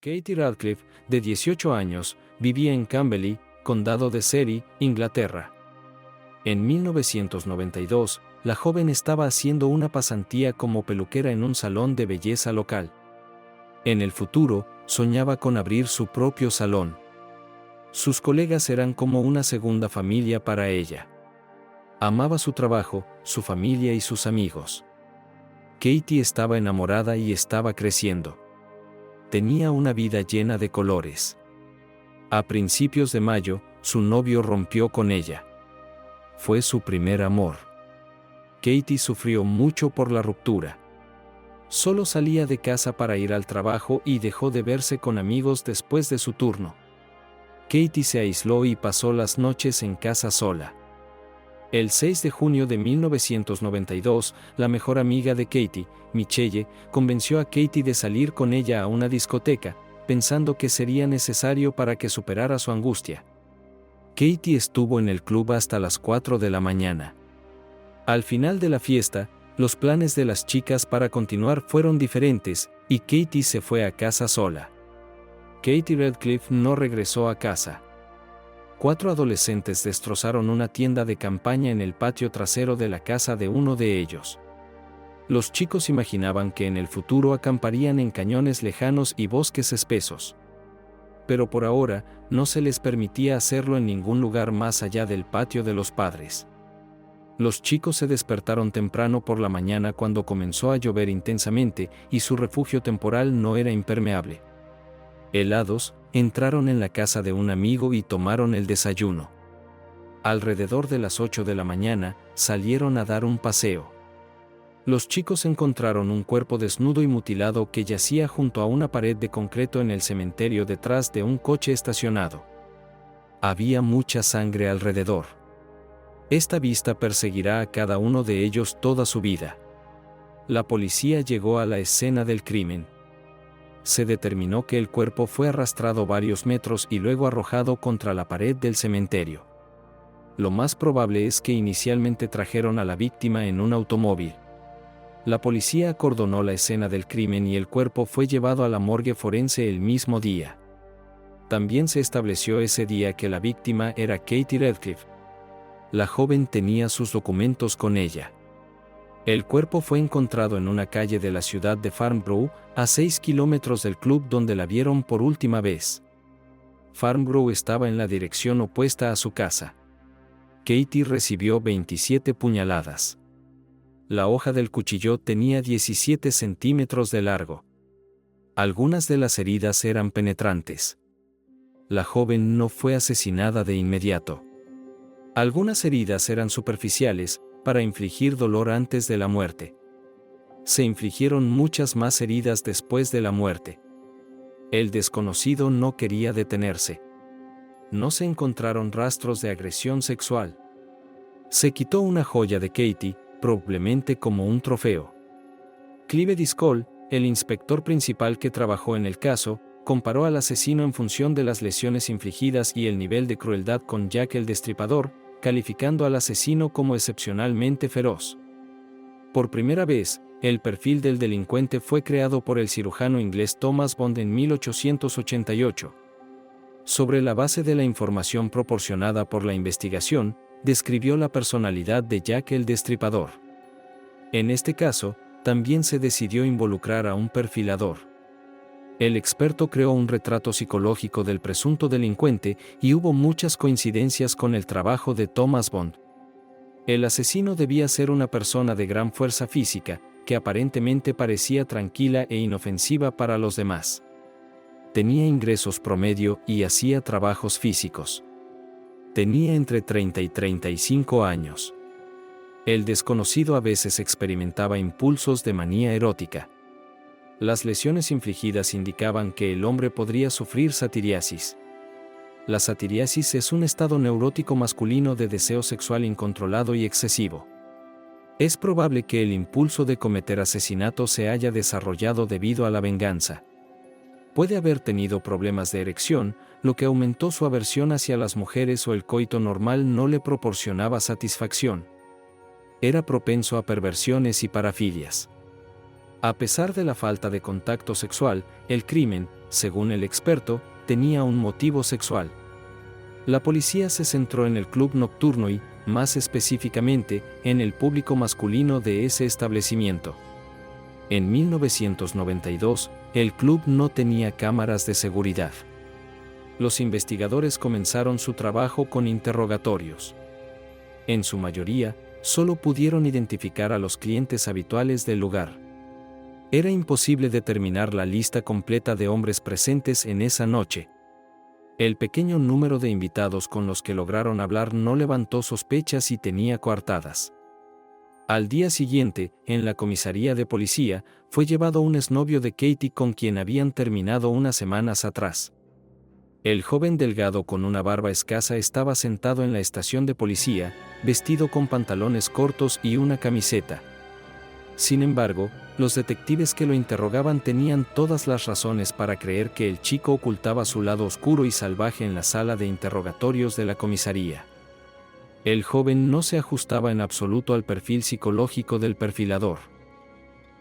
Katie Radcliffe, de 18 años, vivía en Camberley, condado de Surrey, Inglaterra. En 1992, la joven estaba haciendo una pasantía como peluquera en un salón de belleza local. En el futuro, soñaba con abrir su propio salón. Sus colegas eran como una segunda familia para ella. Amaba su trabajo, su familia y sus amigos. Katie estaba enamorada y estaba creciendo. Tenía una vida llena de colores. A principios de mayo, su novio rompió con ella. Fue su primer amor. Katie sufrió mucho por la ruptura. Solo salía de casa para ir al trabajo y dejó de verse con amigos después de su turno. Katie se aisló y pasó las noches en casa sola. El 6 de junio de 1992, la mejor amiga de Katie, Michelle, convenció a Katie de salir con ella a una discoteca, pensando que sería necesario para que superara su angustia. Katie estuvo en el club hasta las 4 de la mañana. Al final de la fiesta, los planes de las chicas para continuar fueron diferentes, y Katie se fue a casa sola. Katie Radcliffe no regresó a casa. 4 adolescentes destrozaron una tienda de campaña en el patio trasero de la casa de uno de ellos. Los chicos imaginaban que en el futuro acamparían en cañones lejanos y bosques espesos. Pero por ahora, no se les permitía hacerlo en ningún lugar más allá del patio de los padres. Los chicos se despertaron temprano por la mañana cuando comenzó a llover intensamente y su refugio temporal no era impermeable. Helados, entraron en la casa de un amigo y tomaron el desayuno. Alrededor de las 8 de la mañana, salieron a dar un paseo. Los chicos encontraron un cuerpo desnudo y mutilado que yacía junto a una pared de concreto en el cementerio detrás de un coche estacionado. Había mucha sangre alrededor. Esta vista perseguirá a cada uno de ellos toda su vida. La policía llegó a la escena del crimen. Se determinó que el cuerpo fue arrastrado varios metros y luego arrojado contra la pared del cementerio. Lo más probable es que inicialmente trajeron a la víctima en un automóvil. La policía acordonó la escena del crimen y el cuerpo fue llevado a la morgue forense el mismo día. También se estableció ese día que la víctima era Katie Radcliffe. La joven tenía sus documentos con ella. El cuerpo fue encontrado en una calle de la ciudad de Farnborough, a 6 kilómetros del club donde la vieron por última vez. Farnborough estaba en la dirección opuesta a su casa. Katie recibió 27 puñaladas. La hoja del cuchillo tenía 17 centímetros de largo. Algunas de las heridas eran penetrantes. La joven no fue asesinada de inmediato. Algunas heridas eran superficiales, para infligir dolor antes de la muerte. Se infligieron muchas más heridas después de la muerte. El desconocido no quería detenerse. No se encontraron rastros de agresión sexual. Se quitó una joya de Katie, probablemente como un trofeo. Clive Driscoll, el inspector principal que trabajó en el caso, comparó al asesino en función de las lesiones infligidas y el nivel de crueldad con Jack el Destripador, calificando al asesino como excepcionalmente feroz. Por primera vez, el perfil del delincuente fue creado por el cirujano inglés Thomas Bond en 1888. Sobre la base de la información proporcionada por la investigación, describió la personalidad de Jack el Destripador. En este caso, también se decidió involucrar a un perfilador. El experto creó un retrato psicológico del presunto delincuente y hubo muchas coincidencias con el trabajo de Thomas Bond. El asesino debía ser una persona de gran fuerza física, que aparentemente parecía tranquila e inofensiva para los demás. Tenía ingresos promedio y hacía trabajos físicos. Tenía entre 30 y 35 años. El desconocido a veces experimentaba impulsos de manía erótica. Las lesiones infligidas indicaban que el hombre podría sufrir satiriasis. La satiriasis es un estado neurótico masculino de deseo sexual incontrolado y excesivo. Es probable que el impulso de cometer asesinato se haya desarrollado debido a la venganza. Puede haber tenido problemas de erección, lo que aumentó su aversión hacia las mujeres o el coito normal no le proporcionaba satisfacción. Era propenso a perversiones y parafilias. A pesar de la falta de contacto sexual, el crimen, según el experto, tenía un motivo sexual. La policía se centró en el club nocturno y, más específicamente, en el público masculino de ese establecimiento. En 1992, el club no tenía cámaras de seguridad. Los investigadores comenzaron su trabajo con interrogatorios. En su mayoría, solo pudieron identificar a los clientes habituales del lugar. Era imposible determinar la lista completa de hombres presentes en esa noche. El pequeño número de invitados con los que lograron hablar no levantó sospechas y tenía coartadas. Al día siguiente, en la comisaría de policía, fue llevado un exnovio de Katie con quien habían terminado unas semanas atrás. El joven delgado con una barba escasa estaba sentado en la estación de policía, vestido con pantalones cortos y una camiseta. Sin embargo, los detectives que lo interrogaban tenían todas las razones para creer que el chico ocultaba su lado oscuro y salvaje en la sala de interrogatorios de la comisaría. El joven no se ajustaba en absoluto al perfil psicológico del perfilador.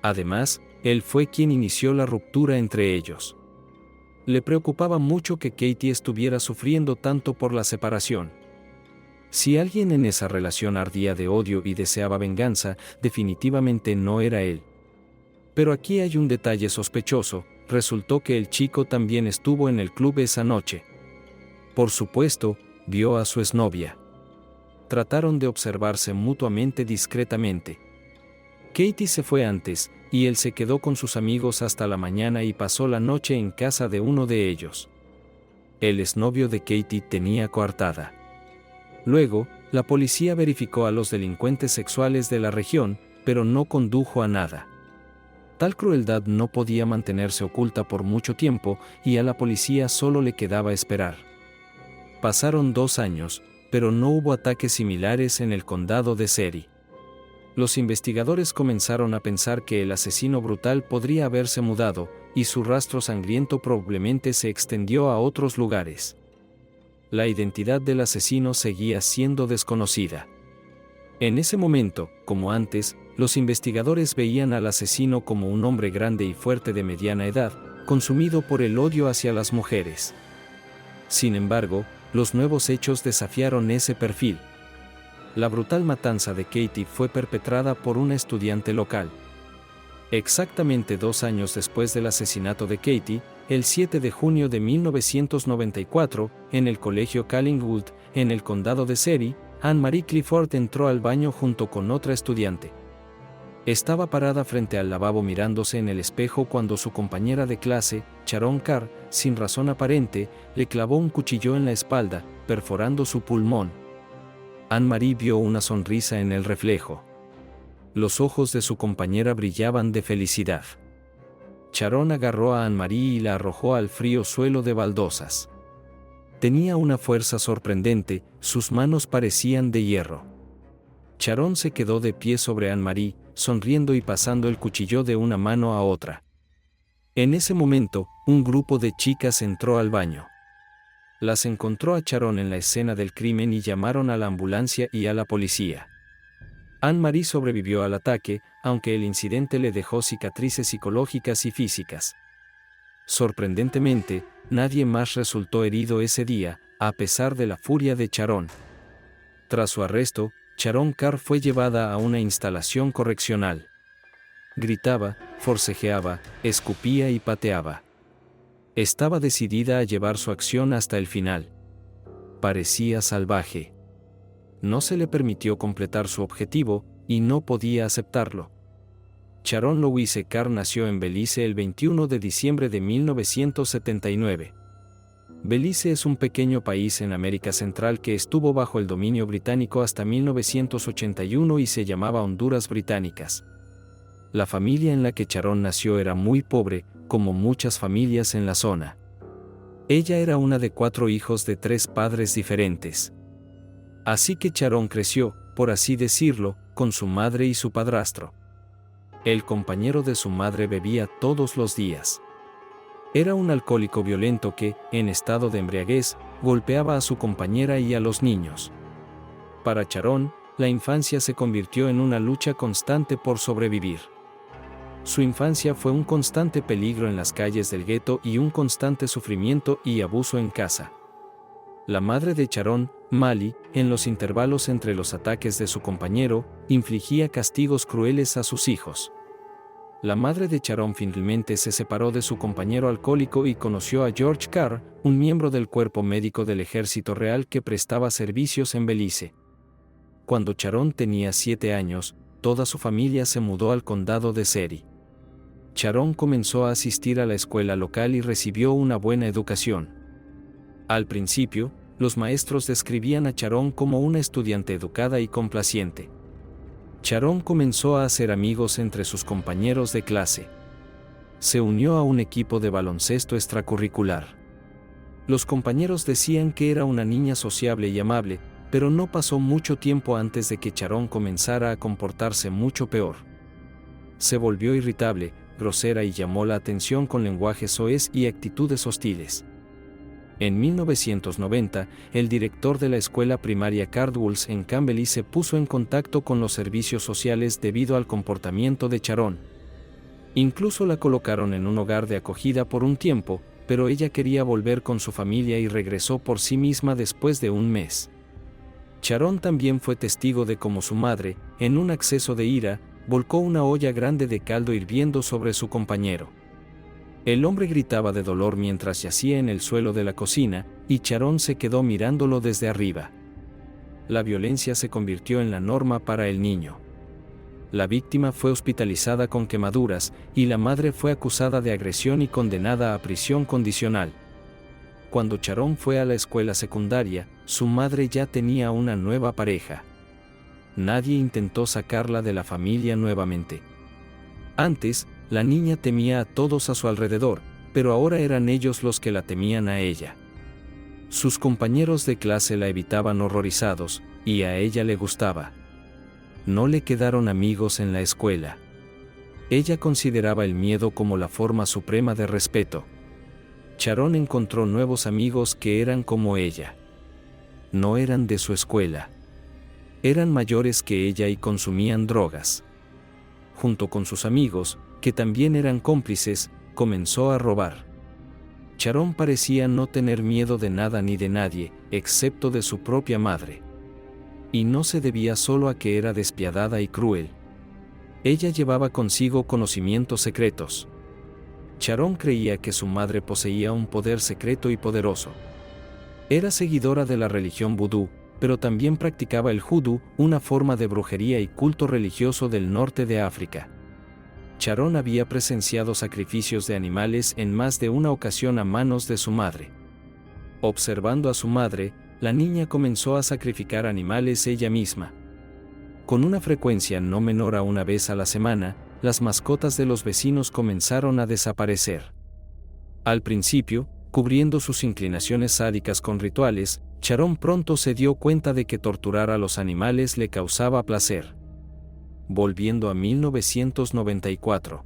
Además, él fue quien inició la ruptura entre ellos. Le preocupaba mucho que Katie estuviera sufriendo tanto por la separación. Si alguien en esa relación ardía de odio y deseaba venganza, definitivamente no era él. Pero aquí hay un detalle sospechoso: resultó que el chico también estuvo en el club esa noche. Por supuesto, vio a su exnovia. Trataron de observarse mutuamente discretamente. Katie se fue antes, y él se quedó con sus amigos hasta la mañana y pasó la noche en casa de uno de ellos. El exnovio de Katie tenía coartada. Luego, la policía verificó a los delincuentes sexuales de la región, pero no condujo a nada. Tal crueldad no podía mantenerse oculta por mucho tiempo, y a la policía solo le quedaba esperar. Pasaron 2 años, pero no hubo ataques similares en el condado de Surry. Los investigadores comenzaron a pensar que el asesino brutal podría haberse mudado, y su rastro sangriento probablemente se extendió a otros lugares. La identidad del asesino seguía siendo desconocida. En ese momento, como antes, los investigadores veían al asesino como un hombre grande y fuerte de mediana edad, consumido por el odio hacia las mujeres. Sin embargo, los nuevos hechos desafiaron ese perfil. La brutal matanza de Katie fue perpetrada por una estudiante local. Exactamente 2 años después del asesinato de Katie, el 7 de junio de 1994, en el colegio Collingwood, en el condado de Surry, Anne-Marie Clifford entró al baño junto con otra estudiante. Estaba parada frente al lavabo mirándose en el espejo cuando su compañera de clase, Sharon Carr, sin razón aparente, le clavó un cuchillo en la espalda, perforando su pulmón. Anne-Marie vio una sonrisa en el reflejo. Los ojos de su compañera brillaban de felicidad. Sharon agarró a Anne-Marie y la arrojó al frío suelo de baldosas. Tenía una fuerza sorprendente, sus manos parecían de hierro. Sharon se quedó de pie sobre Anne-Marie, sonriendo y pasando el cuchillo de una mano a otra. En ese momento, un grupo de chicas entró al baño. Las encontró a Sharon en la escena del crimen y llamaron a la ambulancia y a la policía. Anne-Marie sobrevivió al ataque, aunque el incidente le dejó cicatrices psicológicas y físicas. Sorprendentemente, nadie más resultó herido ese día, a pesar de la furia de Sharon. Tras su arresto, Sharon Carr fue llevada a una instalación correccional. Gritaba, forcejeaba, escupía y pateaba. Estaba decidida a llevar su acción hasta el final. Parecía salvaje. No se le permitió completar su objetivo, y no podía aceptarlo. Sharon Louise Carr nació en Belice el 21 de diciembre de 1979. Belice es un pequeño país en América Central que estuvo bajo el dominio británico hasta 1981 y se llamaba Honduras Británicas. La familia en la que Sharon nació era muy pobre, como muchas familias en la zona. Ella era una de 4 hijos de 3 padres diferentes. Así que Sharon creció, por así decirlo, con su madre y su padrastro. El compañero de su madre bebía todos los días. Era un alcohólico violento que, en estado de embriaguez, golpeaba a su compañera y a los niños. Para Sharon, la infancia se convirtió en una lucha constante por sobrevivir. Su infancia fue un constante peligro en las calles del gueto y un constante sufrimiento y abuso en casa. La madre de Sharon, Mali, en los intervalos entre los ataques de su compañero, infligía castigos crueles a sus hijos. La madre de Sharon finalmente se separó de su compañero alcohólico y conoció a George Carr, un miembro del cuerpo médico del Ejército Real que prestaba servicios en Belice. Cuando Sharon tenía 7 años, toda su familia se mudó al condado de Surrey. Sharon comenzó a asistir a la escuela local y recibió una buena educación. Al principio, los maestros describían a Sharon como una estudiante educada y complaciente. Sharon comenzó a hacer amigos entre sus compañeros de clase. Se unió a un equipo de baloncesto extracurricular. Los compañeros decían que era una niña sociable y amable, pero no pasó mucho tiempo antes de que Sharon comenzara a comportarse mucho peor. Se volvió irritable, grosera y llamó la atención con lenguaje soez y actitudes hostiles. En 1990, el director de la escuela primaria Cardwells en Camberley se puso en contacto con los servicios sociales debido al comportamiento de Sharon. Incluso la colocaron en un hogar de acogida por un tiempo, pero ella quería volver con su familia y regresó por sí misma después de un mes. Sharon también fue testigo de cómo su madre, en un acceso de ira, volcó una olla grande de caldo hirviendo sobre su compañero. El hombre gritaba de dolor mientras yacía en el suelo de la cocina, y Sharon se quedó mirándolo desde arriba. La violencia se convirtió en la norma para el niño. La víctima fue hospitalizada con quemaduras, y la madre fue acusada de agresión y condenada a prisión condicional. Cuando Sharon fue a la escuela secundaria, su madre ya tenía una nueva pareja. Nadie intentó sacarla de la familia nuevamente. Antes, la niña temía a todos a su alrededor, pero ahora eran ellos los que la temían a ella. Sus compañeros de clase la evitaban horrorizados, y a ella le gustaba. No le quedaron amigos en la escuela. Ella consideraba el miedo como la forma suprema de respeto. Sharon encontró nuevos amigos que eran como ella. No eran de su escuela. Eran mayores que ella y consumían drogas. Junto con sus amigos, que también eran cómplices, comenzó a robar. Sharon parecía no tener miedo de nada ni de nadie, excepto de su propia madre. Y no se debía solo a que era despiadada y cruel. Ella llevaba consigo conocimientos secretos. Sharon creía que su madre poseía un poder secreto y poderoso. Era seguidora de la religión vudú, pero también practicaba el judú, una forma de brujería y culto religioso del norte de África. Sharon había presenciado sacrificios de animales en más de una ocasión a manos de su madre. Observando a su madre, la niña comenzó a sacrificar animales ella misma. Con una frecuencia no menor a una vez a la semana, las mascotas de los vecinos comenzaron a desaparecer. Al principio, cubriendo sus inclinaciones sádicas con rituales, Sharon pronto se dio cuenta de que torturar a los animales le causaba placer. Volviendo a 1994.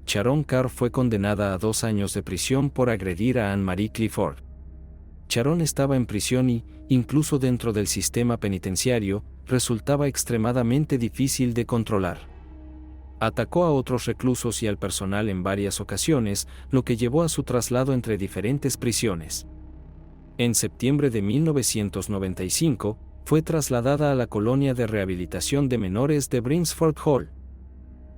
Sharon Carr fue condenada a 2 años de prisión por agredir a Anne-Marie Clifford. Sharon estaba en prisión y, incluso dentro del sistema penitenciario, resultaba extremadamente difícil de controlar. Atacó a otros reclusos y al personal en varias ocasiones, lo que llevó a su traslado entre diferentes prisiones. En septiembre de 1995, fue trasladada a la colonia de rehabilitación de menores de Brinsford Hall.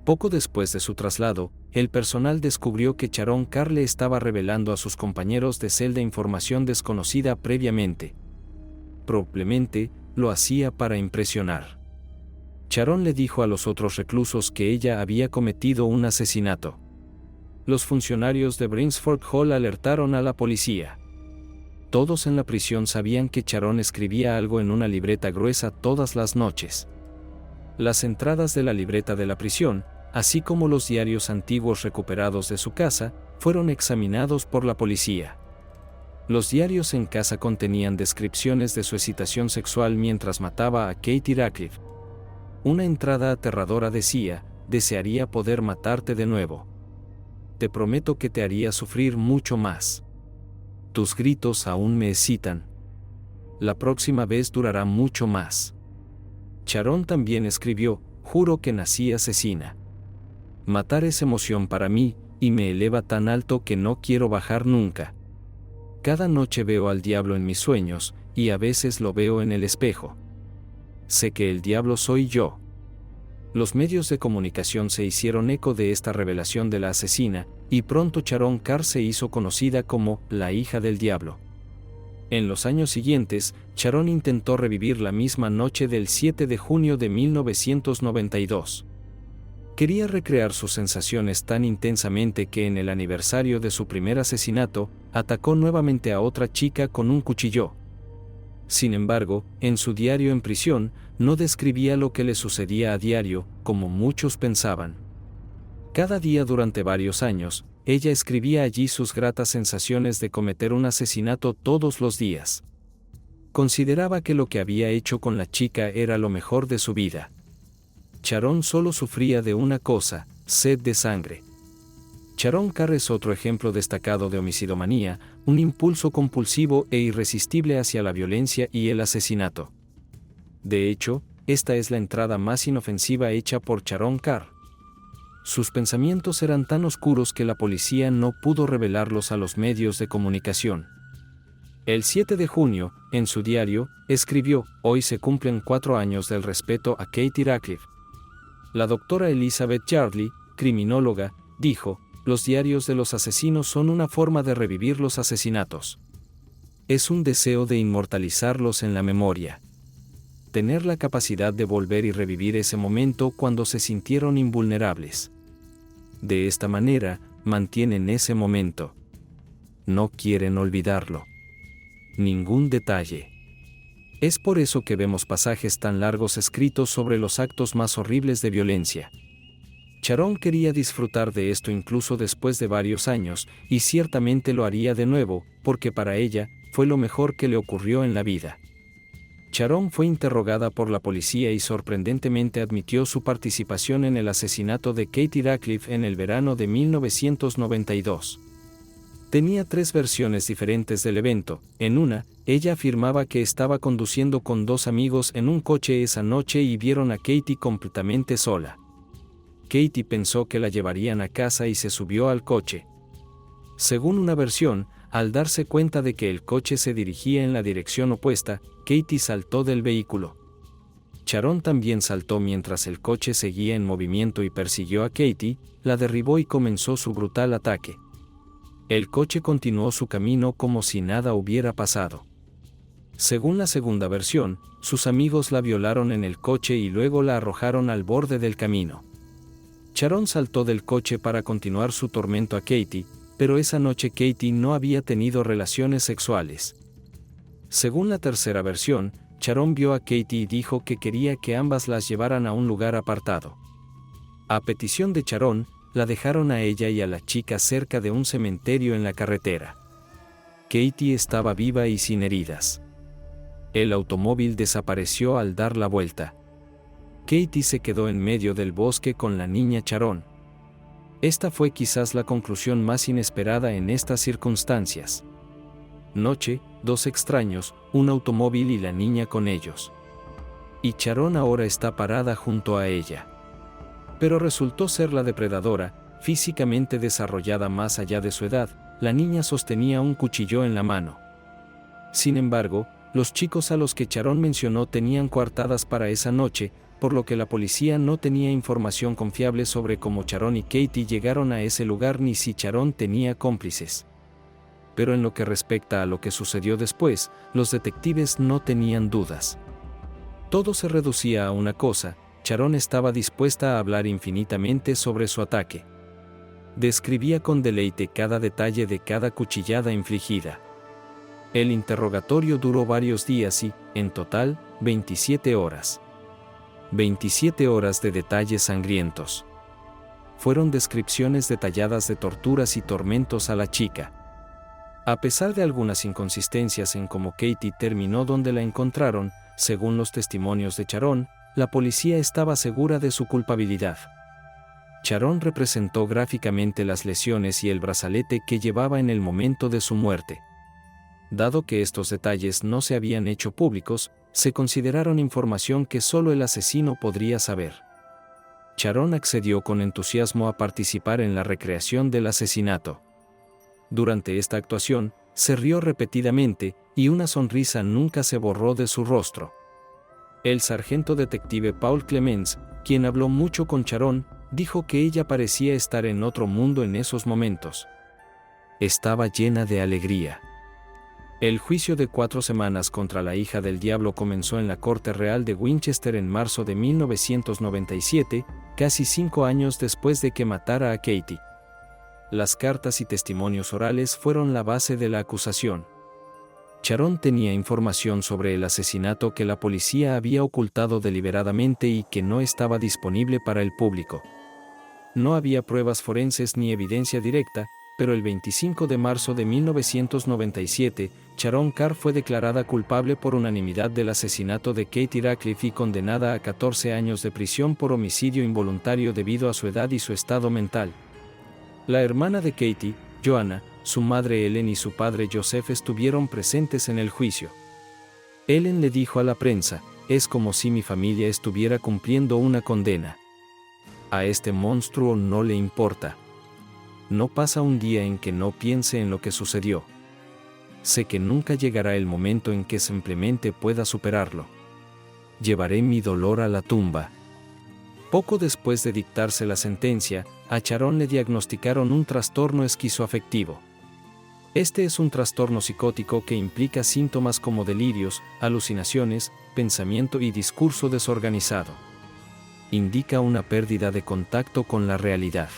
Poco después de su traslado, el personal descubrió que Sharon Carr le estaba revelando a sus compañeros de celda información desconocida previamente. Probablemente, lo hacía para impresionar. Sharon le dijo a los otros reclusos que ella había cometido un asesinato. Los funcionarios de Brinsford Hall alertaron a la policía. Todos en la prisión sabían que Sharon escribía algo en una libreta gruesa todas las noches. Las entradas de la libreta de la prisión, así como los diarios antiguos recuperados de su casa, fueron examinados por la policía. Los diarios en casa contenían descripciones de su excitación sexual mientras mataba a Katie Radcliffe. Una entrada aterradora decía: desearía poder matarte de nuevo. Te prometo que te haría sufrir mucho más. Tus gritos aún me excitan. La próxima vez durará mucho más. Sharon también escribió: juro que nací asesina. Matar es emoción para mí, y me eleva tan alto que no quiero bajar nunca. Cada noche veo al diablo en mis sueños, y a veces lo veo en el espejo. Sé que el diablo soy yo. Los medios de comunicación se hicieron eco de esta revelación de la asesina, y pronto Sharon Carr se hizo conocida como la hija del diablo. En los años siguientes, Sharon intentó revivir la misma noche del 7 de junio de 1992. Quería recrear sus sensaciones tan intensamente que en el aniversario de su primer asesinato, atacó nuevamente a otra chica con un cuchillo. Sin embargo, en su diario en prisión, no describía lo que le sucedía a diario, como muchos pensaban. Cada día durante varios años, ella escribía allí sus gratas sensaciones de cometer un asesinato todos los días. Consideraba que lo que había hecho con la chica era lo mejor de su vida. Sharon solo sufría de una cosa: sed de sangre. Sharon Carr es otro ejemplo destacado de homicidomanía, un impulso compulsivo e irresistible hacia la violencia y el asesinato. De hecho, esta es la entrada más inofensiva hecha por Sharon Carr. Sus pensamientos eran tan oscuros que la policía no pudo revelarlos a los medios de comunicación. El 7 de junio, en su diario, escribió: «Hoy se cumplen 4 años del respeto a Katie Radcliffe». La doctora Elizabeth Yardley, criminóloga, dijo: «Los diarios de los asesinos son una forma de revivir los asesinatos. Es un deseo de inmortalizarlos en la memoria. Tener la capacidad de volver y revivir ese momento cuando se sintieron invulnerables. De esta manera, mantienen ese momento. No quieren olvidarlo. Ningún detalle». Es por eso que vemos pasajes tan largos escritos sobre los actos más horribles de violencia. Sharon quería disfrutar de esto incluso después de varios años, y ciertamente lo haría de nuevo, porque para ella, fue lo mejor que le ocurrió en la vida. Sharon fue interrogada por la policía y sorprendentemente admitió su participación en el asesinato de Katie Radcliffe en el verano de 1992. Tenía 3 versiones diferentes del evento. En una, ella afirmaba que estaba conduciendo con 2 amigos en un coche esa noche y vieron a Katie completamente sola. Katie pensó que la llevarían a casa y se subió al coche. Según una versión, al darse cuenta de que el coche se dirigía en la dirección opuesta, Katie saltó del vehículo. Sharon también saltó mientras el coche seguía en movimiento y persiguió a Katie, la derribó y comenzó su brutal ataque. El coche continuó su camino como si nada hubiera pasado. Según la segunda versión, sus amigos la violaron en el coche y luego la arrojaron al borde del camino. Sharon saltó del coche para continuar su tormento a Katie, pero esa noche Katie no había tenido relaciones sexuales. Según la tercera versión, Sharon vio a Katie y dijo que quería que ambas las llevaran a un lugar apartado. A petición de Sharon, la dejaron a ella y a la chica cerca de un cementerio en la carretera. Katie estaba viva y sin heridas. El automóvil desapareció al dar la vuelta. Katie se quedó en medio del bosque con la niña Sharon. Esta fue quizás la conclusión más inesperada en estas circunstancias. Noche, 2 extraños, un automóvil y la niña con ellos. Y Sharon ahora está parada junto a ella. Pero resultó ser la depredadora, físicamente desarrollada más allá de su edad. La niña sostenía un cuchillo en la mano. Sin embargo, los chicos a los que Sharon mencionó tenían coartadas para esa noche, por lo que la policía no tenía información confiable sobre cómo Sharon y Katie llegaron a ese lugar ni si Sharon tenía cómplices. Pero en lo que respecta a lo que sucedió después, los detectives no tenían dudas. Todo se reducía a una cosa: Sharon estaba dispuesta a hablar infinitamente sobre su ataque. Describía con deleite cada detalle de cada cuchillada infligida. El interrogatorio duró varios días y, en total, 27 horas. 27 horas de detalles sangrientos. Fueron descripciones detalladas de torturas y tormentos a la chica. A pesar de algunas inconsistencias en cómo Katie terminó donde la encontraron, según los testimonios de Sharon, la policía estaba segura de su culpabilidad. Sharon representó gráficamente las lesiones y el brazalete que llevaba en el momento de su muerte. Dado que estos detalles no se habían hecho públicos, se consideraron información que solo el asesino podría saber. Sharon accedió con entusiasmo a participar en la recreación del asesinato. Durante esta actuación, se rió repetidamente, y una sonrisa nunca se borró de su rostro. El sargento detective Paul Clemens, quien habló mucho con Sharon, dijo que ella parecía estar en otro mundo en esos momentos. Estaba llena de alegría. El juicio de 4 semanas contra la hija del diablo comenzó en la Corte Real de Winchester en marzo de 1997, casi 5 años después de que matara a Katie. Las cartas y testimonios orales fueron la base de la acusación. Sharon tenía información sobre el asesinato que la policía había ocultado deliberadamente y que no estaba disponible para el público. No había pruebas forenses ni evidencia directa, pero el 25 de marzo de 1997, Sharon Carr fue declarada culpable por unanimidad del asesinato de Katie Radcliffe y condenada a 14 años de prisión por homicidio involuntario debido a su edad y su estado mental. La hermana de Katie, Joanna, su madre Ellen y su padre Joseph estuvieron presentes en el juicio. Ellen le dijo a la prensa: «Es como si mi familia estuviera cumpliendo una condena. A este monstruo no le importa. No pasa un día en que no piense en lo que sucedió. Sé que nunca llegará el momento en que simplemente pueda superarlo. Llevaré mi dolor a la tumba». Poco después de dictarse la sentencia, a Sharon le diagnosticaron un trastorno esquizoafectivo. Este es un trastorno psicótico que implica síntomas como delirios, alucinaciones, pensamiento y discurso desorganizado. Indica una pérdida de contacto con la realidad.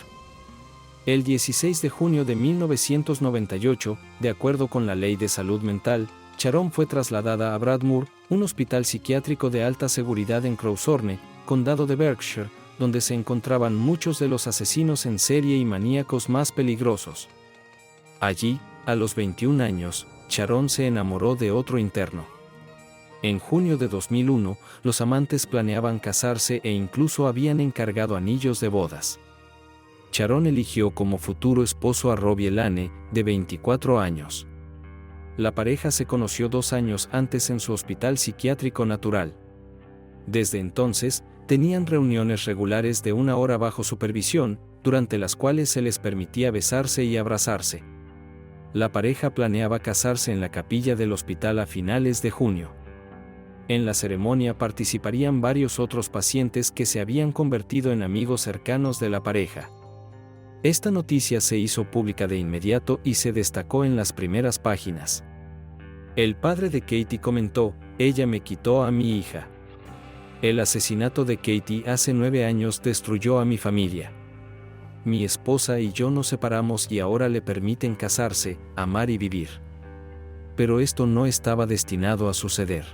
El 16 de junio de 1998, de acuerdo con la Ley de Salud Mental, Sharon fue trasladada a Broadmoor, un hospital psiquiátrico de alta seguridad en Crowthorne, condado de Berkshire, donde se encontraban muchos de los asesinos en serie y maníacos más peligrosos. Allí, a los 21 años, Sharon se enamoró de otro interno. En junio de 2001, los amantes planeaban casarse e incluso habían encargado anillos de bodas. Sharon eligió como futuro esposo a Robbie Lane, de 24 años. La pareja se conoció 2 años antes en su hospital psiquiátrico natural. Desde entonces, tenían reuniones regulares de 1 hora bajo supervisión, durante las cuales se les permitía besarse y abrazarse. La pareja planeaba casarse en la capilla del hospital a finales de junio. En la ceremonia participarían varios otros pacientes que se habían convertido en amigos cercanos de la pareja. Esta noticia se hizo pública de inmediato y se destacó en las primeras páginas. El padre de Katie comentó: «Ella me quitó a mi hija. El asesinato de Katie hace 9 años destruyó a mi familia. Mi esposa y yo nos separamos y ahora le permiten casarse, amar y vivir». Pero esto no estaba destinado a suceder.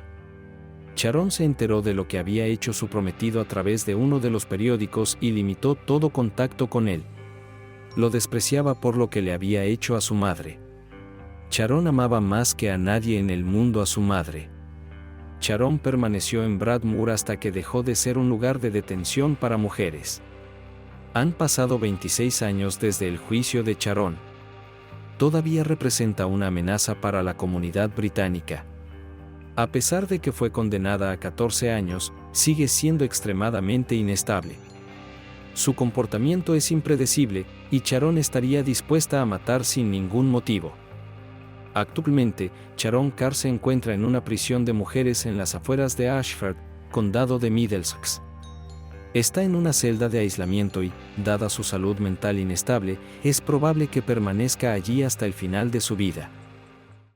Sharon se enteró de lo que había hecho su prometido a través de uno de los periódicos y limitó todo contacto con él. Lo despreciaba por lo que le había hecho a su madre. Sharon amaba más que a nadie en el mundo a su madre. Sharon permaneció en Broadmoor hasta que dejó de ser un lugar de detención para mujeres. Han pasado 26 años desde el juicio de Sharon. Todavía representa una amenaza para la comunidad británica. A pesar de que fue condenada a 14 años, sigue siendo extremadamente inestable. Su comportamiento es impredecible, y Sharon estaría dispuesta a matar sin ningún motivo. Actualmente, Sharon Carr se encuentra en una prisión de mujeres en las afueras de Ashford, condado de Middlesex. Está en una celda de aislamiento y, dada su salud mental inestable, es probable que permanezca allí hasta el final de su vida.